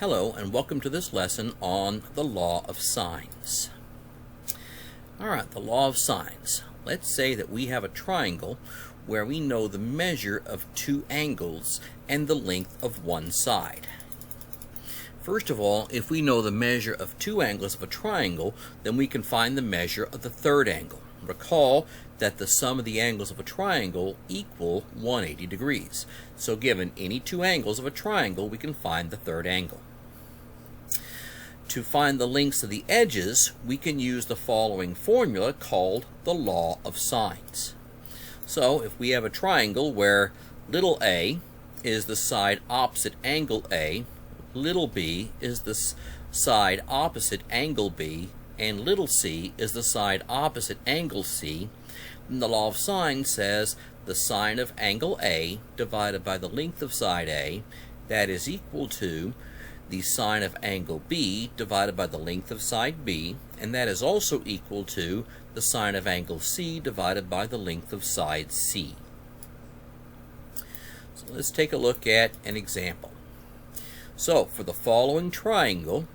Hello and welcome to this lesson on the law of sines. Alright, the law of sines. Let's say that we have a triangle where we know the measure of two angles and the length of one side. First of all, if we know the measure of two angles of a triangle, then we can find the measure of the third angle. Recall that the sum of the angles of a triangle equal 180 degrees. So given any two angles of a triangle, we can find the third angle. To find the lengths of the edges, we can use the following formula called the law of sines. So if we have a triangle where little a is the side opposite angle A, little b is the side opposite angle B, and little c is the side opposite angle C, then the law of sines says the sine of angle A divided by the length of side A, that is equal to the sine of angle B divided by the length of side B, and that is also equal to the sine of angle C divided by the length of side C. So let's take a look at an example. So for the following triangle,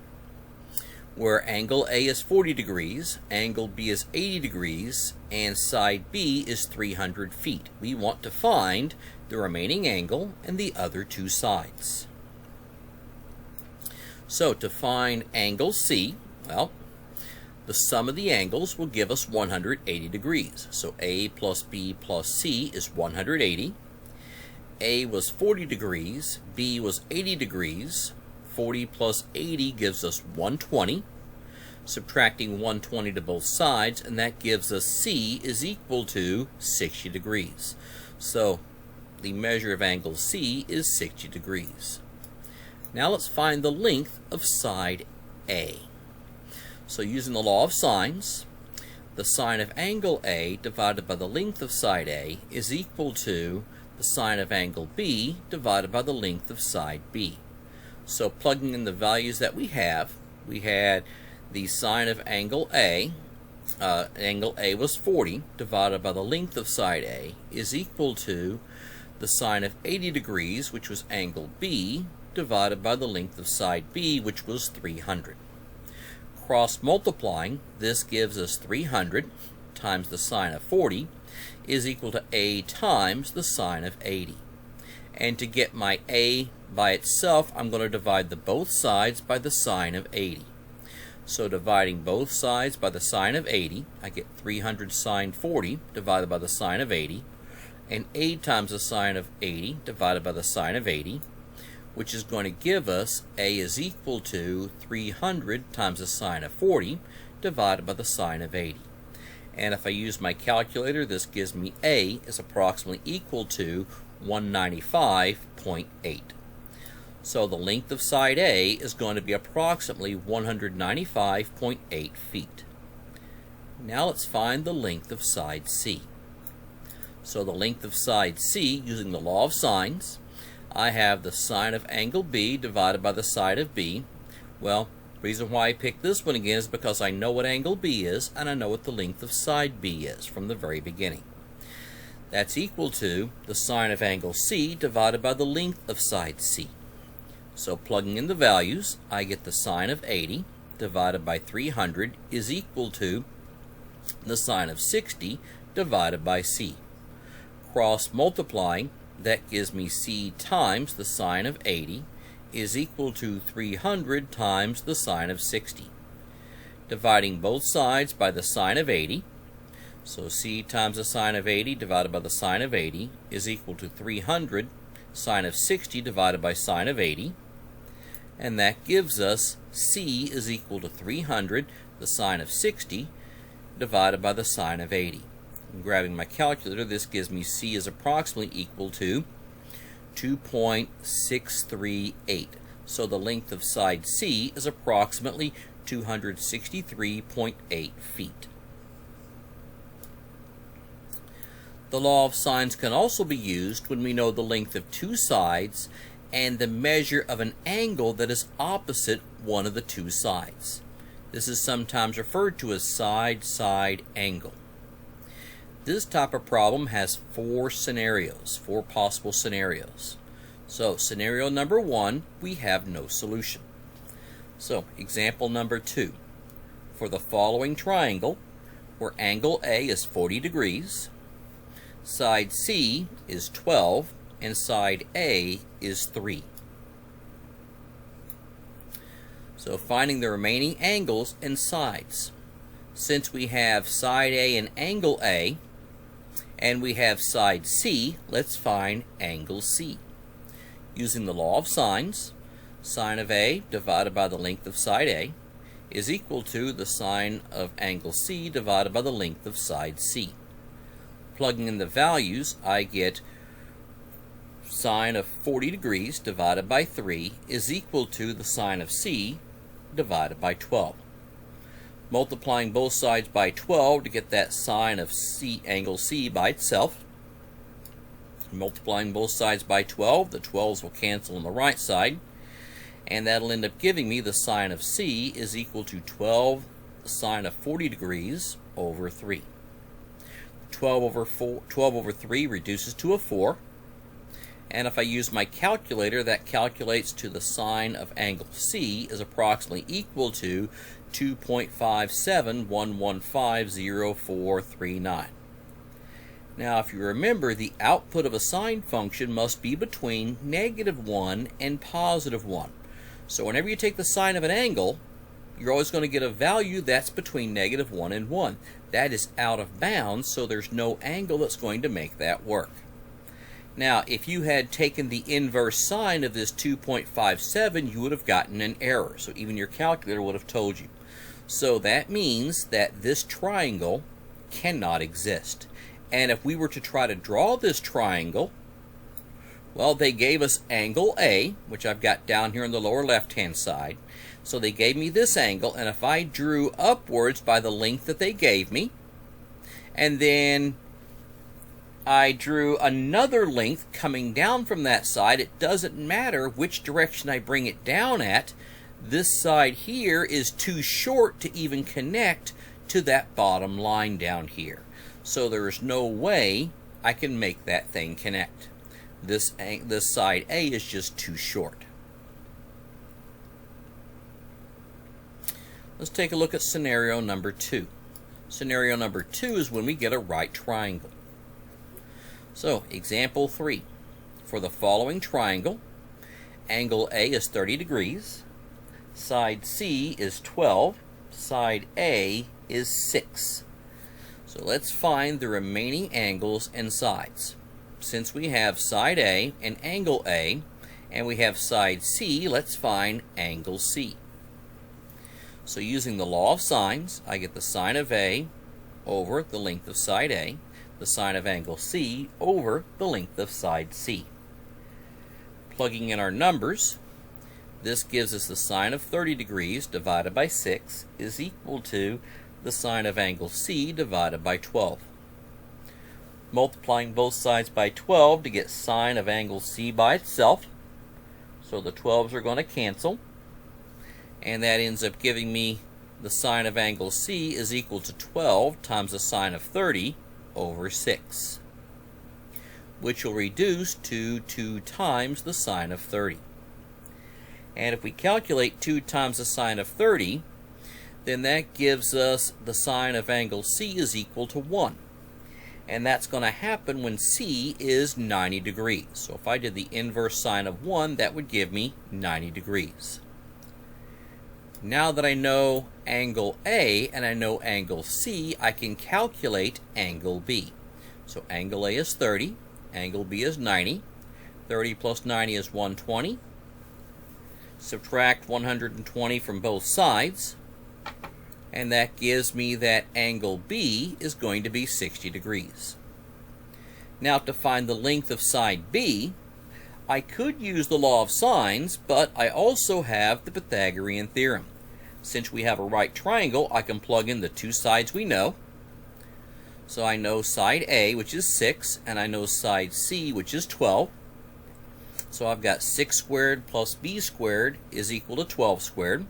where angle A is 40 degrees, angle B is 80 degrees, and side B is 300 feet, we want to find the remaining angle and the other two sides. So to find angle C, well, the sum of the angles will give us 180 degrees. So A plus B plus C is 180. A was 40 degrees, B was 80 degrees. 40 plus 80 gives us 120. Subtracting 120 to both sides, and that gives us C is equal to 60 degrees. So the measure of angle C is 60 degrees. Now let's find the length of side A. So using the law of sines, the sine of angle A divided by the length of side A is equal to the sine of angle B divided by the length of side B. So plugging in the values that we had the sine of angle A was 40 divided by the length of side A is equal to the sine of 80 degrees, which was angle B, divided by the length of side B, which was 300. Cross multiplying, this gives us 300 times the sine of 40 is equal to A times the sine of 80. And to get my A by itself, I'm going to divide both sides by the sine of 80. So dividing both sides by the sine of 80, I get 300 sine 40 divided by the sine of 80, and A times the sine of 80 divided by the sine of 80, which is going to give us A is equal to 300 times the sine of 40 divided by the sine of 80. And if I use my calculator, this gives me A is approximately equal to 195.8. So the length of side A is going to be approximately 195.8 feet. Now let's find the length of side C. So the length of side C, using the law of sines, I have the sine of angle B divided by the side of B. Well, the reason why I picked this one again is because I know what angle B is and I know what the length of side B is from the very beginning. That's equal to the sine of angle C divided by the length of side C. So plugging in the values, I get the sine of 80 divided by 300 is equal to the sine of 60 divided by C. Cross multiplying, that gives me C times the sine of 80 is equal to 300 times the sine of 60. Dividing both sides by the sine of 80, so C times the sine of 80 divided by the sine of 80 is equal to 300 sine of 60 divided by sine of 80, and that gives us C is equal to 300 the sine of 60 divided by the sine of 80. And grabbing my calculator, this gives me C is approximately equal to 2.638. So the length of side C is approximately 263.8 feet. The law of sines can also be used when we know the length of two sides and the measure of an angle that is opposite one of the two sides. This is sometimes referred to as side-side angle. This type of problem has four possible scenarios. So scenario number one, we have no solution. So, example number 2. For the following triangle, where angle A is 40 degrees, side C is 12, and side A is 3. So finding the remaining angles and sides. Since we have side A and angle A, and we have side C, let's find angle C. Using the law of sines, sine of A divided by the length of side A is equal to the sine of angle C divided by the length of side C. Plugging in the values, I get sine of 40 degrees divided by 3 is equal to the sine of C divided by 12. Multiplying both sides by 12 to get that sine of angle C by itself. Multiplying both sides by 12, the 12s will cancel on the right side, and that'll end up giving me the sine of C is equal to 12 sine of 40 degrees over 3. 12 over 3 reduces to a 4. And if I use my calculator, that calculates to the sine of angle C is approximately equal to 2.571150.439. Now, if you remember, the output of a sine function must be between -1 and +1. So whenever you take the sine of an angle, you're always going to get a value that's between -1 and 1. That is out of bounds, so there's no angle that's going to make that work. Now, if you had taken the inverse sine of this 2.57, you would have gotten an error. So even your calculator would have told you. So that means that this triangle cannot exist. And if we were to try to draw this triangle, well, they gave us angle A, which I've got down here on the lower left-hand side. So they gave me this angle, and if I drew upwards by the length that they gave me, and then I drew another length coming down from that side, it doesn't matter which direction I bring it down at. This side here is too short to even connect to that bottom line down here. So there is no way I can make that thing connect. This side A is just too short. Let's take a look at scenario number 2. Scenario number 2 is when we get a right triangle. So, example 3. For the following triangle, angle A is 30 degrees, side C is 12, side A is 6. So let's find the remaining angles and sides. Since we have side A and angle A, and we have side C, let's find angle C. So using the law of sines, I get the sine of A over the length of side A, the sine of angle C over the length of side C. Plugging in our numbers, this gives us the sine of 30 degrees divided by 6 is equal to the sine of angle C divided by 12. Multiplying both sides by 12 to get sine of angle C by itself. So the 12s are going to cancel, and that ends up giving me the sine of angle C is equal to 12 times the sine of 30 over 6, which will reduce to 2 times the sine of 30. And if we calculate 2 times the sine of 30, then that gives us the sine of angle C is equal to 1. And that's going to happen when C is 90 degrees. So if I did the inverse sine of 1, that would give me 90 degrees. Now that I know angle A and I know angle C, I can calculate angle B. So angle A is 30, angle B is 90. 30 plus 90 is 120. Subtract 120 from both sides, and that gives me that angle B is going to be 60 degrees. Now to find the length of side B, I could use the law of sines, but I also have the Pythagorean theorem. Since we have a right triangle, I can plug in the two sides we know. So I know side A, which is 6, and I know side C, which is 12. So I've got 6 squared plus B squared is equal to 12 squared,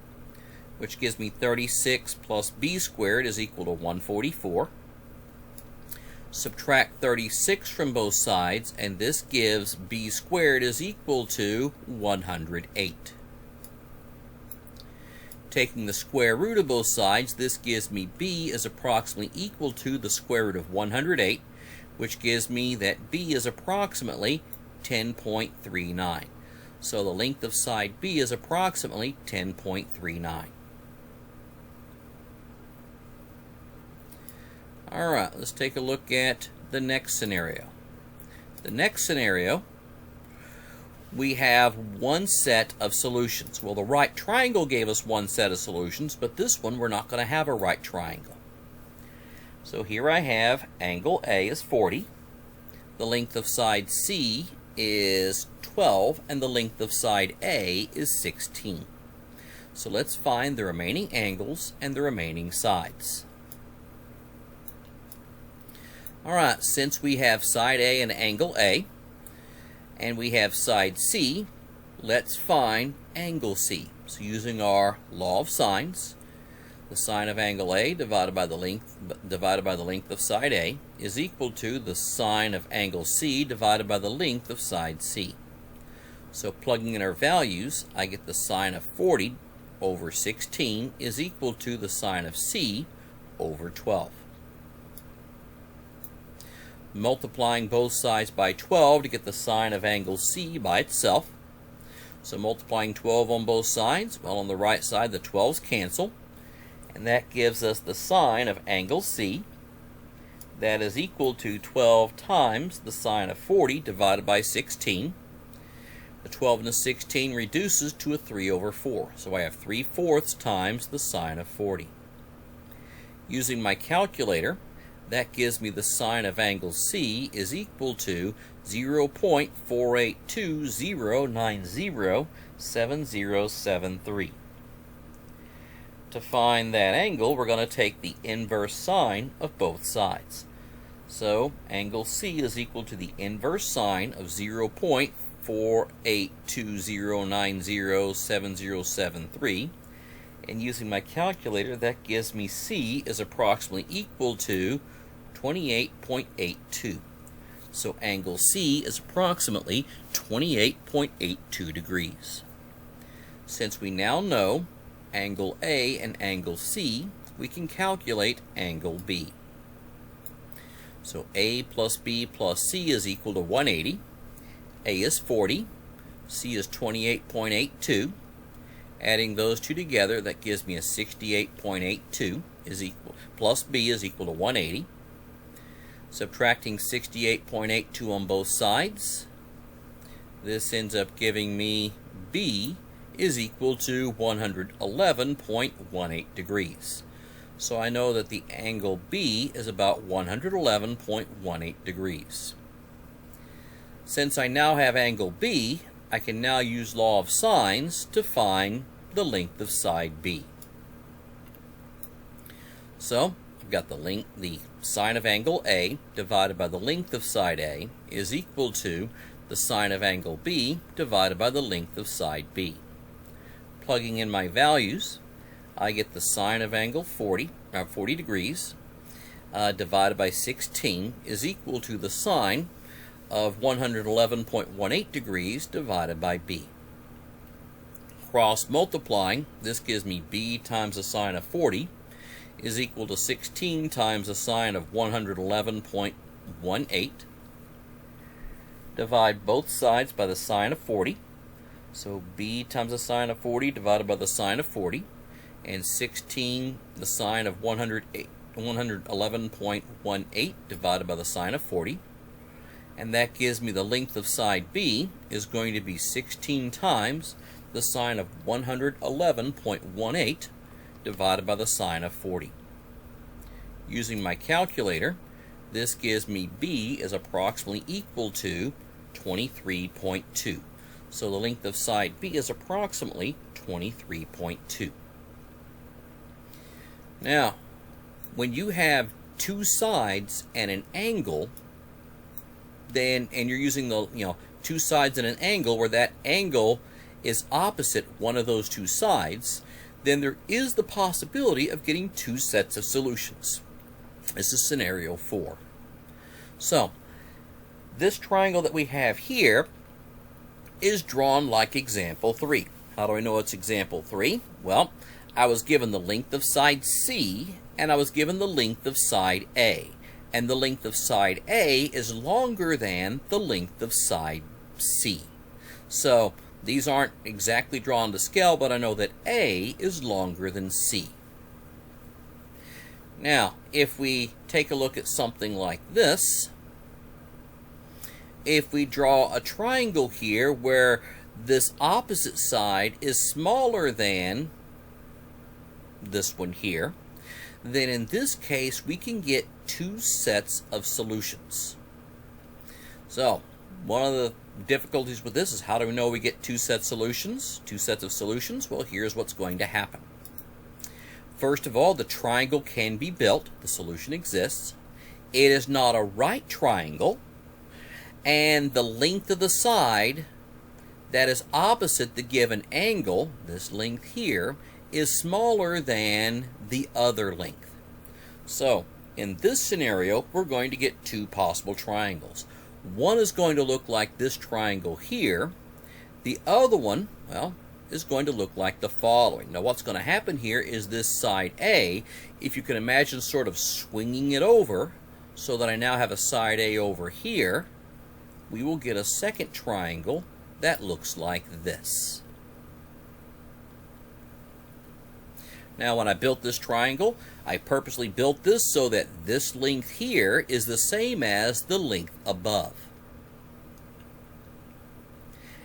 which gives me 36 plus B squared is equal to 144. Subtract 36 from both sides, and this gives B squared is equal to 108. Taking the square root of both sides, this gives me b is approximately equal to the square root of 108, which gives me that b is approximately 10.39. So the length of side B is approximately 10.39. Alright, let's take a look at the next scenario. The next scenario, we have one set of solutions. Well, the right triangle gave us one set of solutions, but this one we're not going to have a right triangle. So here I have angle A is 40, the length of side C is 12, and the length of side A is 16. So let's find the remaining angles and the remaining sides. Alright, since we have side A and angle A, and we have side C, let's find angle C. So using our law of sines, the sine of angle A divided by the length of side A is equal to the sine of angle C divided by the length of side C. So plugging in our values, I get the sine of 40 over 16 is equal to the sine of C over 12. Multiplying both sides by 12 to get the sine of angle C by itself. So multiplying 12 on both sides, well, on the right side the 12's cancel, and that gives us the sine of angle C. That is equal to 12 times the sine of 40 divided by 16. The 12 and the 16 reduces to a 3 over 4. So I have 3/4 times the sine of 40. Using my calculator, that gives me the sine of angle C is equal to 0.48290907073. To find that angle, we're going to take the inverse sine of both sides. So angle C is equal to the inverse sine of 0.48290907073. And using my calculator, that gives me C is approximately equal to 28.82. So angle C is approximately 28.82 degrees. Since we now know angle A and angle C, we can calculate angle B. So A plus B plus C is equal to 180. A is 40. C is 28.82. Adding those two together, that gives me a 68.82 is equal, plus B is equal to 180. Subtracting 68.82 on both sides, this ends up giving me B is equal to 111.18 degrees. So I know that the angle B is about 111.18 degrees. Since I now have angle B, I can now use law of sines to find the length of side B. So I've got the sine of angle A divided by the length of side A is equal to the sine of angle B divided by the length of side B. Plugging in my values, I get the sine of angle 40 degrees divided by 16 is equal to the sine of 111.18 degrees divided by B. Cross multiplying, this gives me B times the sine of 40 is equal to 16 times the sine of 111.18. Divide both sides by the sine of 40. So B times the sine of 40 divided by the sine of 40, and 16 the sine of 111.18 divided by the sine of 40. And that gives me the length of side B is going to be 16 times the sine of 111.18 divided by the sine of 40. Using my calculator, this gives me B is approximately equal to 23.2. So the length of side B is approximately 23.2. Now, when you have two sides and an angle, and you're using the two sides and an angle where that angle is opposite one of those two sides, then there is the possibility of getting two sets of solutions. This is scenario 4. So this triangle that we have here is drawn like example 3. How do I know it's example 3? Well, I was given the length of side C, and I was given the length of side A. And the length of side A is longer than the length of side C. So these aren't exactly drawn to scale, but I know that A is longer than C. Now, if we take a look at something like this, if we draw a triangle here where this opposite side is smaller than this one here, then in this case we can get two sets of solutions. So one of the difficulties with this is, how do we know we get two sets of solutions? Well, here's what's going to happen. First of all, the triangle can be built. The solution exists. It is not a right triangle, and the length of the side that is opposite the given angle, this length here, is smaller than the other length. So in this scenario, we're going to get two possible triangles. One is going to look like this triangle here. The other one, well, is going to look like the following. Now what's going to happen here is this side A, if you can imagine sort of swinging it over so that I now have a side A over here, we will get a second triangle that looks like this. Now when I built this triangle, I purposely built this so that this length here is the same as the length above.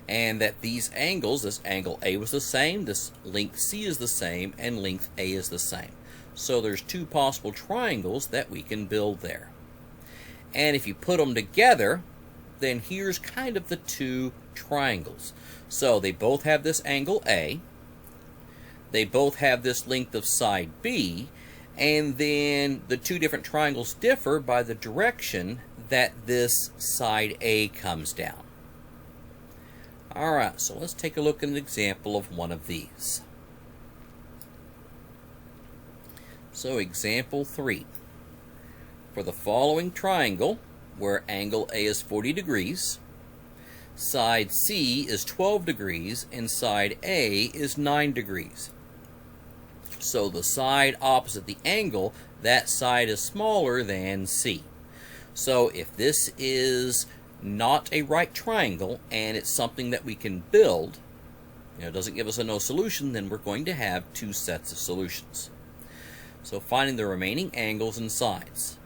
And that these angles, this angle A was the same, this length C is the same, and length A is the same. So there's two possible triangles that we can build there. And if you put them together, then here's kind of the two triangles. So they both have this angle A, they both have this length of side B, and then the two different triangles differ by the direction that this side A comes down. Alright, so let's take a look at an example of one of these. So example 3. For the following triangle, where angle A is 40 degrees, side C is 12 degrees, and side A is 9 degrees. So the side opposite the angle, that side is smaller than C. So if this is not a right triangle and it's something that we can build, it doesn't give us a no solution, then we're going to have two sets of solutions. So finding the remaining angles and sides.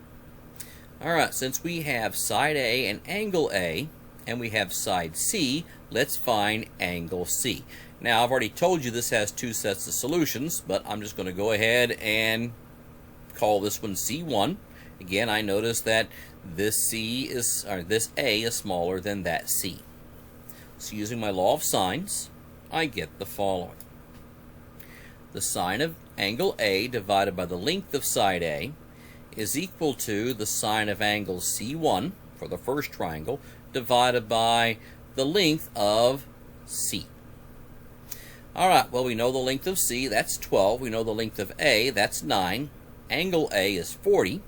Alright, since we have side A and angle A, and we have side C, let's find angle C. Now, I've already told you this has two sets of solutions, but I'm just going to go ahead and call this one C1. Again, I notice that this A is smaller than that C. So using my law of sines, I get the following. The sine of angle A divided by the length of side A is equal to the sine of angle C1 for the first triangle divided by the length of C. Alright, well, we know the length of C, that's 12. We know the length of A, that's 9. Angle A is 40.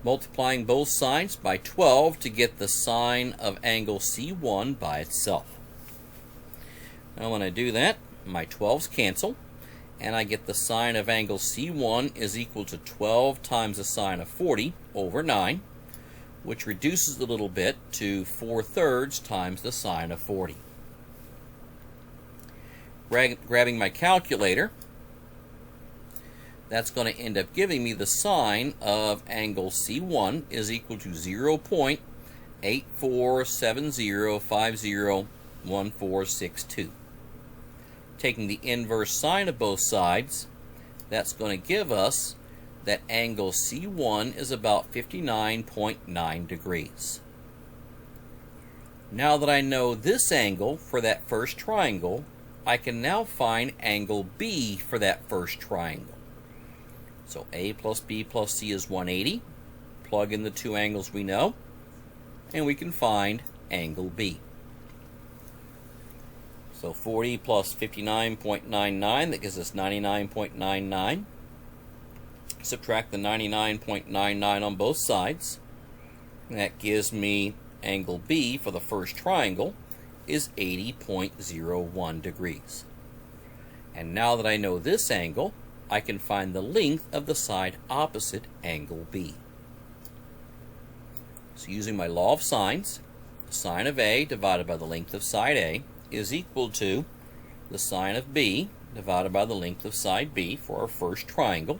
Multiplying both sides by 12 to get the sine of angle C1 by itself. Now when I do that, my 12's cancel, and I get the sine of angle C1 is equal to 12 times the sine of 40 over 9, which reduces a little bit to 4/3 times the sine of 40. Grabbing my calculator, that's going to end up giving me the sine of angle C1 is equal to 0.8470501462. Taking the inverse sine of both sides, that's going to give us that angle C1 is about 59.9 degrees. Now that I know this angle for that first triangle, I can now find angle B for that first triangle. So A plus B plus C is 180. Plug in the two angles we know, and we can find angle B. So 40 plus 59.99, that gives us 99.99. Subtract the 99.99 on both sides. And that gives me angle B for the first triangle is 80.01 degrees. And now that I know this angle, I can find the length of the side opposite angle B. So using my law of sines, the sine of A divided by the length of side A is equal to the sine of B divided by the length of side B for our first triangle.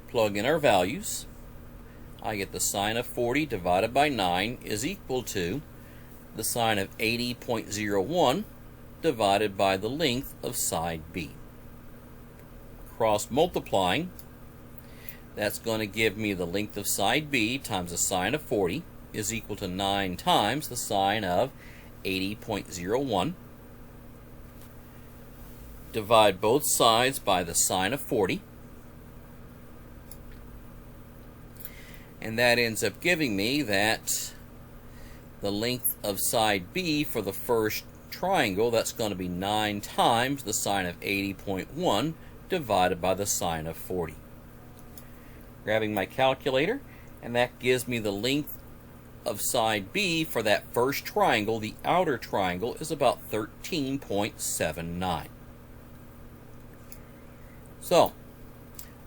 Plug in our values. I get the sine of 40 divided by 9 is equal to the sine of 80.01 divided by the length of side B. Cross multiplying, that's going to give me the length of side B times the sine of 40 is equal to 9 times the sine of 80.01. Divide both sides by the sine of 40. And that ends up giving me that the length of side B for the first triangle, that's going to be 9 times the sine of 80.1 divided by the sine of 40. Grabbing my calculator, and that gives me the length of side B for that first triangle, the outer triangle, is about 13.79. So,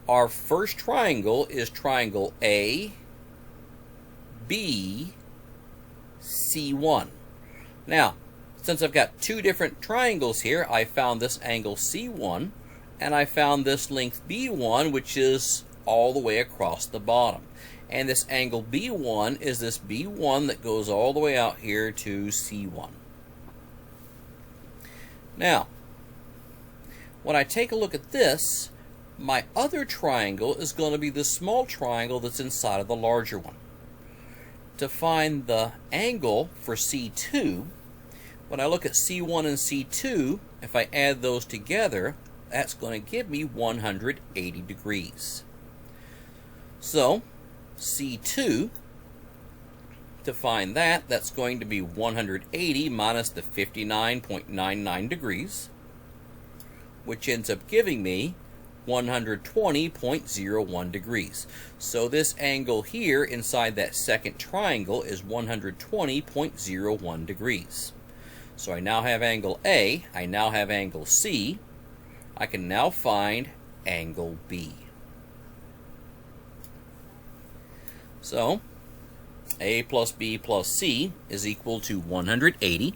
our first triangle is triangle A, B, C1. Now, since I've got two different triangles here, I found this angle C1, and I found this length B1, which is all the way across the bottom. And this angle B1 is this B1 that goes all the way out here to C1. Now, when I take a look at this, my other triangle is going to be the small triangle that's inside of the larger one. To find the angle for C2, when I look at C1 and C2, if I add those together, that's going to give me 180 degrees. So, C2, to find that, that's going to be 180 minus the 59.99 degrees, which ends up giving me 120.01 degrees. So this angle here inside that second triangle is 120.01 degrees. So I now have angle A, I now have angle C. I can now find angle B. So A plus B plus C is equal to 180.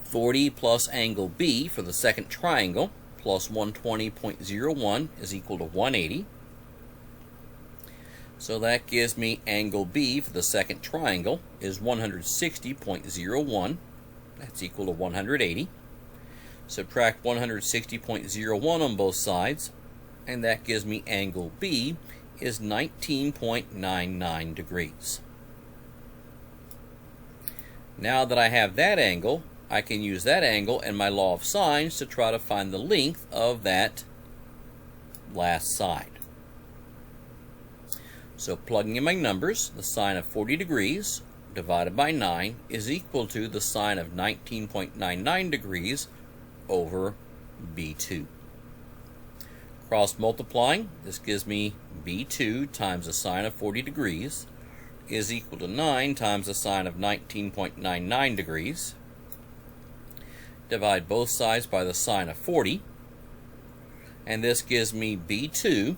40 plus angle B for the second triangle plus 120.01 is equal to 180. So that gives me angle B for the second triangle is 160.01. That's equal to 180. Subtract 160.01 on both sides, and that gives me angle B is 19.99 degrees. Now that I have that angle, I can use that angle and my law of sines to try to find the length of that last side. So plugging in my numbers, the sine of 40 degrees divided by 9 is equal to the sine of 19.99 degrees over B2. Cross multiplying, this gives me B2 times the sine of 40 degrees is equal to 9 times the sine of 19.99 degrees. Divide both sides by the sine of 40, and this gives me B2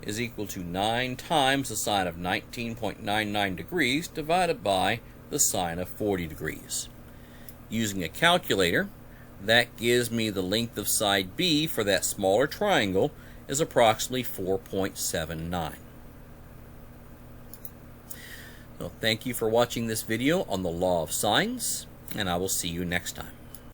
is equal to 9 times the sine of 19.99 degrees divided by the sine of 40 degrees. Using a calculator, that gives me the length of side B for that smaller triangle is approximately 4.79. So thank you for watching this video on the law of sines, and I will see you next time.